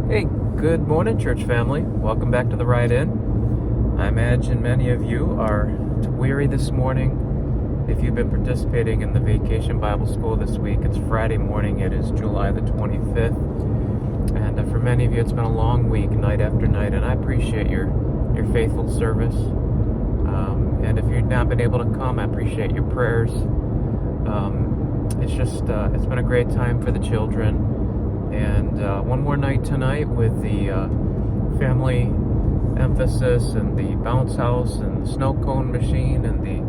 Hey, good morning, church family. Welcome back to the Ride In. I imagine many of you are weary this morning. If you've been participating in the Vacation Bible School this week, it's Friday morning. It is July the 25th. And for many of you, it's been a long week, night after night, and I appreciate your faithful service. And if you've not been able to come, I appreciate your prayers. It's been a great time for the children. And one more night tonight with the family emphasis and the bounce house and the snow cone machine and the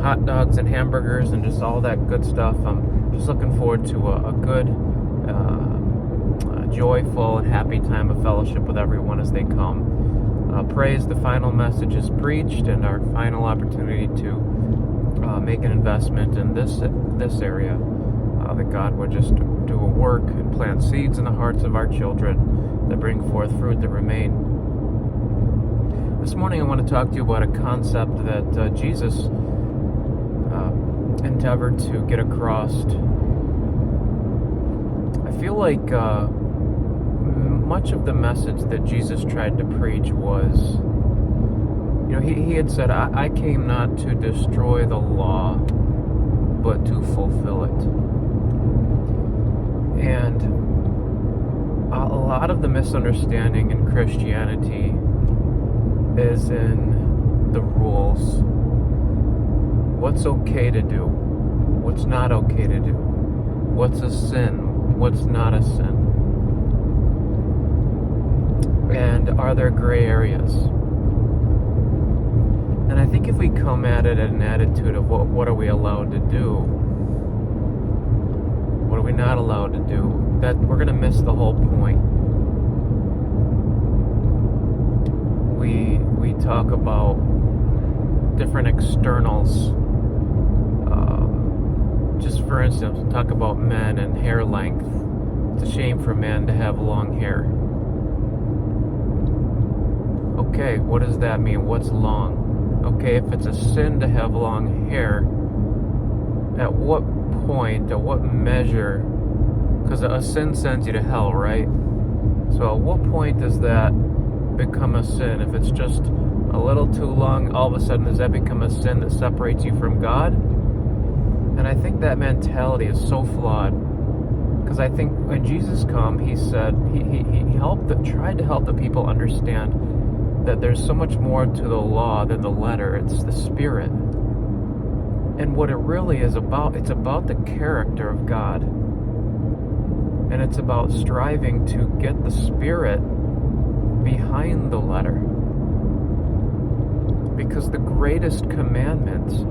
hot dogs and hamburgers and just all that good stuff. I'm just looking forward to a good, joyful and happy time of fellowship with everyone as they come. Praise the final message is preached and our final opportunity to make an investment in this area. That God would just do a work and plant seeds in the hearts of our children that bring forth fruit that remain. This morning I want to talk to you about a concept that Jesus endeavored to get across. I feel like much of the message that Jesus tried to preach was, he had said, I came not to destroy the law, but to fulfill it. And a lot of the misunderstanding in Christianity is in the rules. What's okay to do? What's not okay to do? What's a sin? What's not a sin? And are there gray areas? And I think if we come at it at an attitude of what are we allowed to do, what are we not allowed to do, that we're going to miss the whole point. We talk about different externals. Just for instance, we talk about men and hair length. It's a shame for men to have long hair. Okay, what does that mean? What's long? Okay, if it's a sin to have long hair, at what point, at what measure, because a sin sends you to hell, right? So at what point does that become a sin? If it's just a little too long, all of a sudden does that become a sin that separates you from God? And I think that mentality is so flawed, because I think when Jesus came, he said, he tried to help the people understand that there's so much more to the law than the letter. It's the spirit. And what it really is about, it's about the character of God. And it's about striving to get the spirit behind the letter. Because the greatest commandments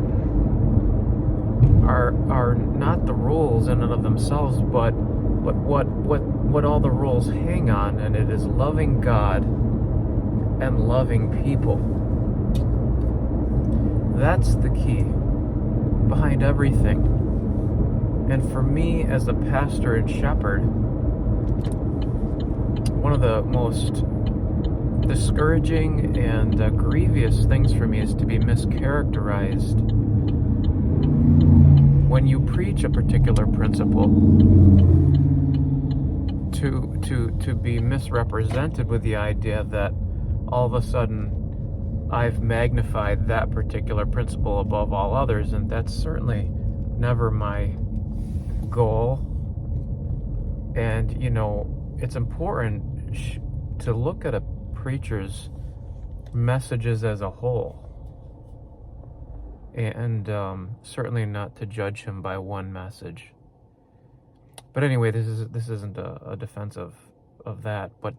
are not the rules in and of themselves, but what all the rules hang on, and it is loving God and loving people. That's the key behind everything. And for me as a pastor and shepherd, one of the most discouraging and grievous things for me is to be mischaracterized. When you preach a particular principle, to be misrepresented with the idea that all of a sudden I've magnified that particular principle above all others, and that's certainly never my goal. And it's important to look at a preacher's messages as a whole, and certainly not to judge him by one message. But anyway, this isn't a defense of that, but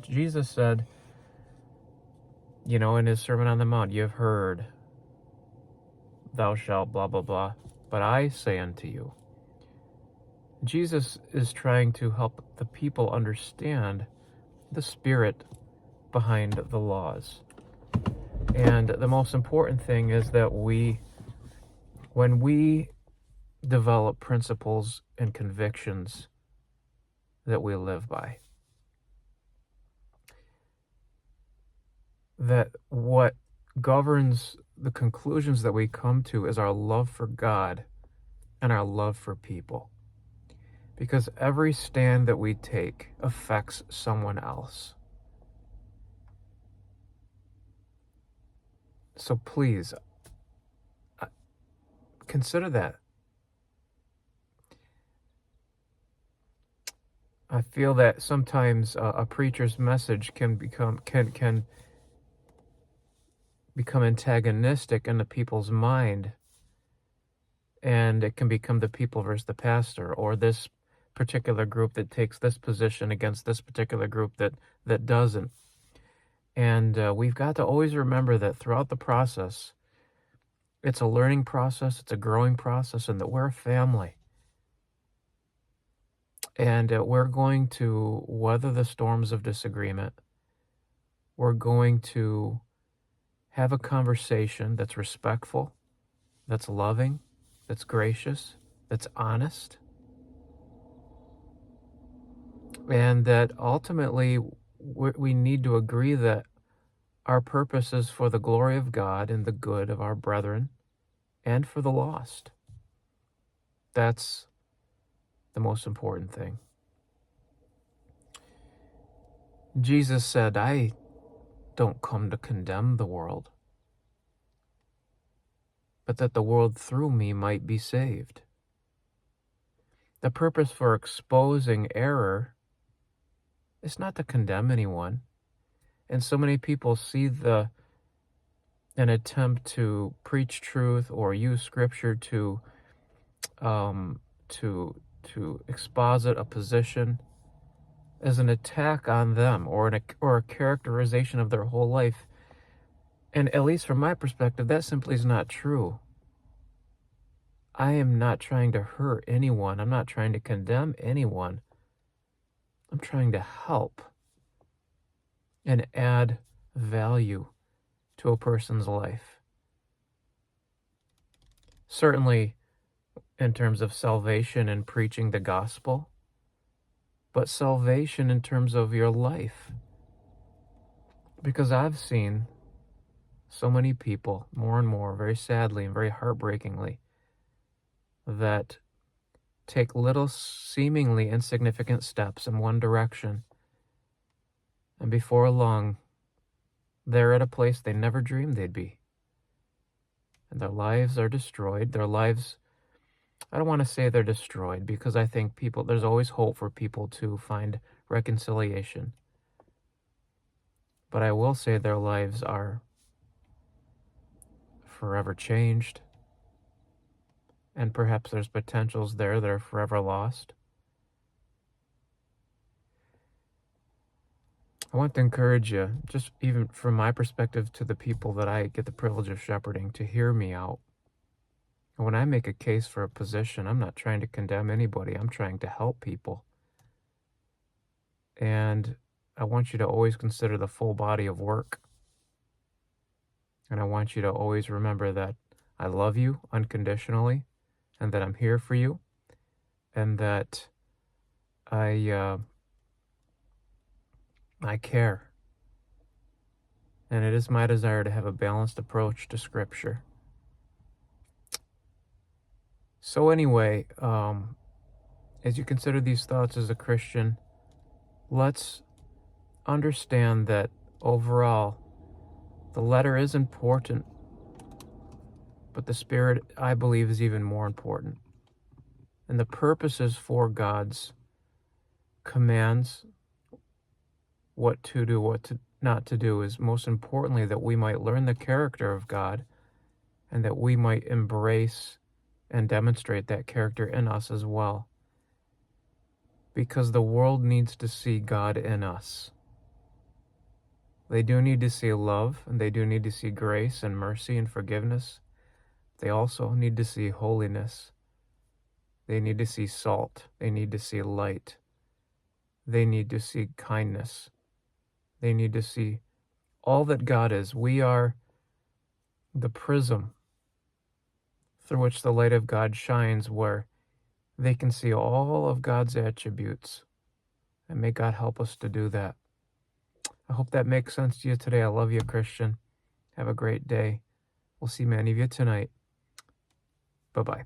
Jesus said, in his Sermon on the Mount, you've heard, thou shalt blah, blah, blah, but I say unto you. Jesus is trying to help the people understand the spirit behind the laws. And the most important thing is that when we develop principles and convictions that we live by, that what governs the conclusions that we come to is our love for God and our love for people. Because every stand that we take affects someone else. So please, consider that. I feel that sometimes a preacher's message can become antagonistic in the people's mind, and it can become the people versus the pastor, or this particular group that takes this position against this particular group that doesn't. And we've got to always remember that throughout the process, it's a learning process, it's a growing process, and that we're a family. And we're going to weather the storms of disagreement. We're going to have a conversation that's respectful, that's loving, that's gracious, that's honest. And that ultimately we need to agree that our purpose is for the glory of God and the good of our brethren and for the lost. That's the most important thing. Jesus said, I don't come to condemn the world, but that the world through me might be saved. The purpose for exposing error is not to condemn anyone. And so many people see an attempt to preach truth or use scripture to exposit a position as an attack on them or a characterization of their whole life. And at least from my perspective, that simply is not true. I am not trying to hurt anyone. I'm not trying to condemn anyone. I'm trying to help and add value to a person's life. Certainly in terms of salvation and preaching the gospel, but salvation in terms of your life. Because I've seen so many people, more and more, very sadly and very heartbreakingly, that take little seemingly insignificant steps in one direction, and before long, they're at a place they never dreamed they'd be. And their lives are destroyed. Their lives, I don't want to say they're destroyed, because I think there's always hope for people to find reconciliation. But I will say their lives are forever changed. And perhaps there's potentials there that are forever lost. I want to encourage you, just even from my perspective to the people that I get the privilege of shepherding, to hear me out. And when I make a case for a position, I'm not trying to condemn anybody. I'm trying to help people. And I want you to always consider the full body of work. And I want you to always remember that I love you unconditionally, and that I'm here for you, and that I care. And it is my desire to have a balanced approach to Scripture. So anyway, as you consider these thoughts as a Christian, let's understand that overall, the letter is important, but the spirit, I believe, is even more important. And the purposes for God's commands, what to do, what not to do, is most importantly that we might learn the character of God, and that we might embrace and demonstrate that character in us as well. Because the world needs to see God in us. They do need to see love, and they do need to see grace and mercy and forgiveness. They also need to see holiness. They need to see salt. They need to see light. They need to see kindness. They need to see all that God is. We are the prism through which the light of God shines, where they can see all of God's attributes. And may God help us to do that. I hope that makes sense to you today. I love you, Christian. Have a great day. We'll see many of you tonight. Bye-bye.